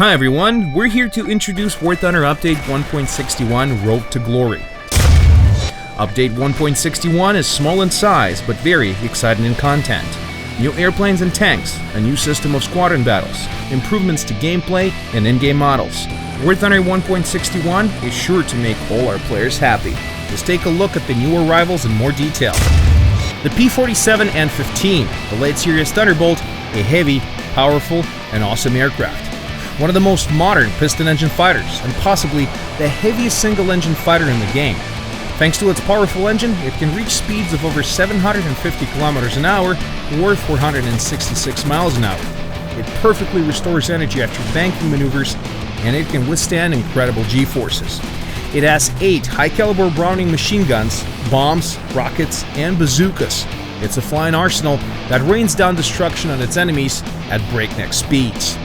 Hi everyone, we're here to introduce War Thunder Update 1.61 Road to Glory. Update 1.61 is small in size, but very exciting in content. New airplanes and tanks, a new system of squadron battles, improvements to gameplay and in-game models. War Thunder 1.61 is sure to make all our players happy. Let's take a look at the new arrivals in more detail. The P-47 N-15, the late series Thunderbolt, a heavy, powerful, and awesome aircraft. One of the most modern piston-engine fighters, and possibly the heaviest single-engine fighter in the game. Thanks to its powerful engine, it can reach speeds of over 750 kilometers an hour or 466 miles an hour. It perfectly restores energy after banking maneuvers, and it can withstand incredible G-forces. It has 8 high-caliber Browning machine guns, bombs, rockets, and bazookas. It's a flying arsenal that rains down destruction on its enemies at breakneck speeds.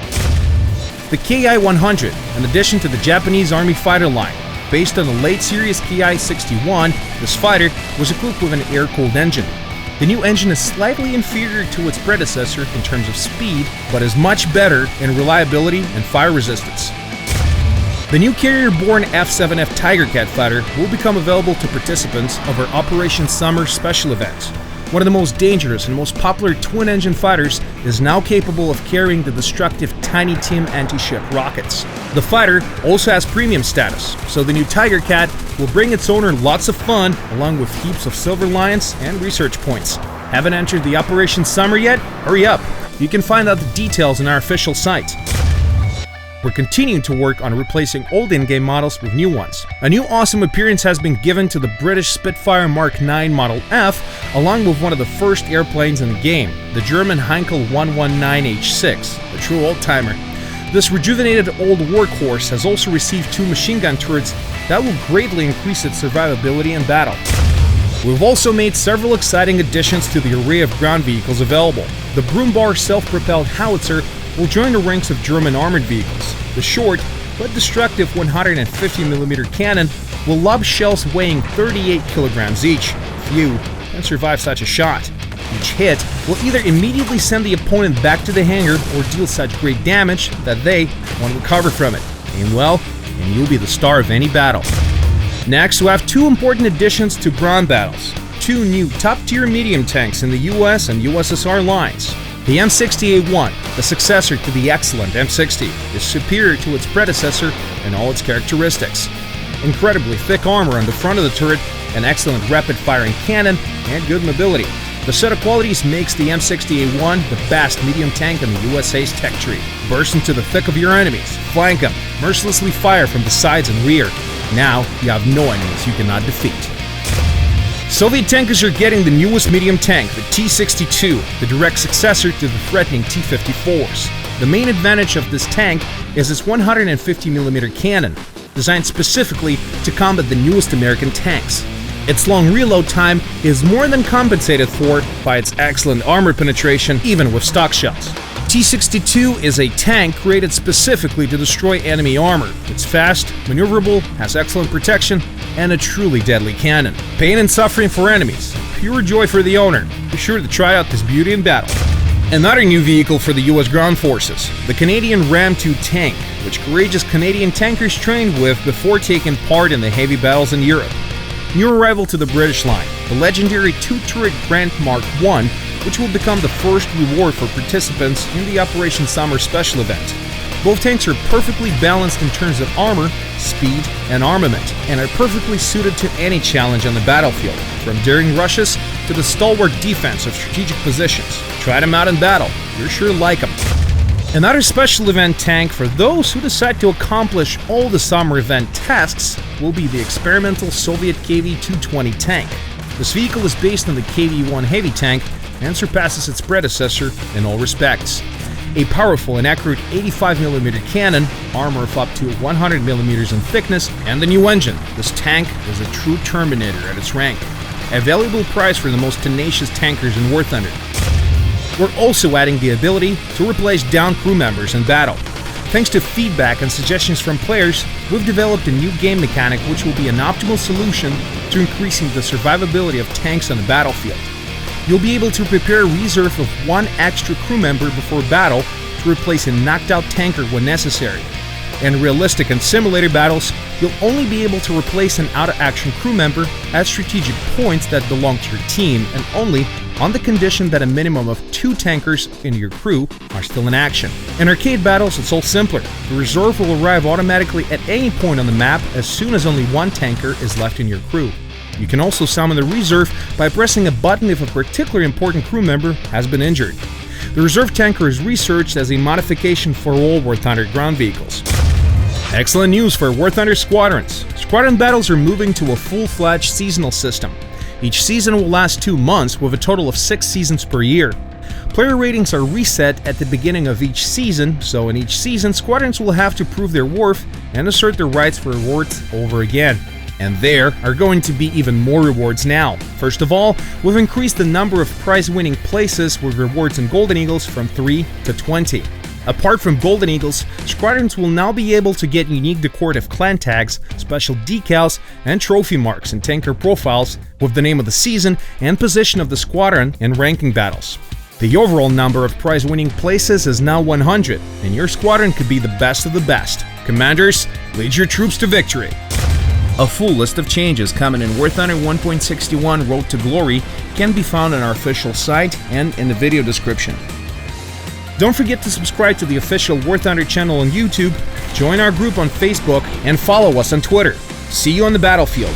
The Ki-100, in addition to the Japanese Army fighter line. Based on the late series Ki-61, this fighter was equipped with an air-cooled engine. The new engine is slightly inferior to its predecessor in terms of speed, but is much better in reliability and fire resistance. The new carrier-borne F-7F Tigercat fighter will become available to participants of our Operation Summer special event. One of the most dangerous and most popular twin-engine fighters is now capable of carrying the destructive Tiny Tim anti-ship rockets. The fighter also has premium status, so the new Tigercat will bring its owner lots of fun along with heaps of silver lions and research points. Haven't entered the Operation Summer yet? Hurry up! You can find out the details on our official site. We're continuing to work on replacing old in-game models with new ones. A new awesome appearance has been given to the British Spitfire Mk.IX F, along with one of the first airplanes in the game, the German Heinkel 119H6, a true old-timer. This rejuvenated old workhorse has also received 2 machine gun turrets that will greatly increase its survivability in battle. We've also made several exciting additions to the array of ground vehicles available. The Broombar self-propelled howitzer will join the ranks of German armored vehicles. The short but destructive 150mm cannon will lob shells weighing 38 kilograms each. Few can survive such a shot. Each hit will either immediately send the opponent back to the hangar or deal such great damage that they won't recover from it. Aim well, and you'll be the star of any battle. Next, we have 2 important additions to ground battles. 2 new top-tier medium tanks in the US and USSR lines. The M60A1, the successor to the excellent M60, is superior to its predecessor in all its characteristics. Incredibly thick armor on the front of the turret, an excellent rapid-firing cannon, and good mobility. The set of qualities makes the M60A1 the best medium tank in the USA's tech tree. Burst into the thick of your enemies, flank them, mercilessly fire from the sides and rear. Now, you have no enemies you cannot defeat. Soviet tankers are getting the newest medium tank, the T-62, the direct successor to the threatening T-54s. The main advantage of this tank is its 150mm cannon, designed specifically to combat the newest American tanks. Its long reload time is more than compensated for by its excellent armor penetration, even with stock shells. T-62 is a tank created specifically to destroy enemy armor. It's fast, maneuverable, has excellent protection, and a truly deadly cannon. Pain and suffering for enemies, pure joy for the owner. Be sure to try out this beauty in battle. Another new vehicle for the US Ground Forces, the Canadian Ram 2 tank, which courageous Canadian tankers trained with before taking part in the heavy battles in Europe. New arrival to the British line, the legendary 2-turret Grant Mark I, which will become the first reward for participants in the Operation Summer special event. Both tanks are perfectly balanced in terms of armor, speed, and armament, and are perfectly suited to any challenge on the battlefield, from daring rushes to the stalwart defense of strategic positions. Try them out in battle, you're sure to like them. Another special event tank for those who decide to accomplish all the summer event tasks will be the experimental Soviet KV-220 tank. This vehicle is based on the KV-1 heavy tank and surpasses its predecessor in all respects. A powerful and accurate 85mm cannon, armor of up to 100mm in thickness, and the new engine. This tank is a true Terminator at its rank. A valuable prize for the most tenacious tankers in War Thunder. We're also adding the ability to replace downed crew members in battle. Thanks to feedback and suggestions from players, we've developed a new game mechanic which will be an optimal solution to increasing the survivability of tanks on the battlefield. You'll be able to prepare a reserve of 1 extra crew member before battle to to replace a knocked-out tanker when necessary. In realistic and simulator battles, you'll only be able to replace an out-of-action crew member at strategic points that belong to your team, and only on the condition that a minimum of 2 tankers in your crew are still in action. In arcade battles, it's all simpler. The reserve will arrive automatically at any point on the map as soon as only 1 tanker is left in your crew. You can also summon the reserve by pressing a button if a particularly important crew member has been injured. The reserve tanker is researched as a modification for all War Thunder ground vehicles. Excellent news for War Thunder squadrons. Squadron Battles are moving to a full-fledged seasonal system. Each season will last 2 months with a total of 6 seasons per year. Player ratings are reset at the beginning of each season, so in each season, squadrons will have to prove their worth and assert their rights for rewards over again. And there are going to be even more rewards now. First of all, we've increased the number of prize-winning places with rewards in Golden Eagles from 3 to 20. Apart from Golden Eagles, squadrons will now be able to get unique decorative clan tags, special decals, and trophy marks and tanker profiles with the name of the season and position of the squadron in ranking battles. The overall number of prize-winning places is now 100, and your squadron could be the best of the best. Commanders, lead your troops to victory! A full list of changes coming in War Thunder 1.61 Road to Glory can be found on our official site and in the video description. Don't forget to subscribe to the official War Thunder channel on YouTube, join our group on Facebook, and follow us on Twitter. See you on the battlefield!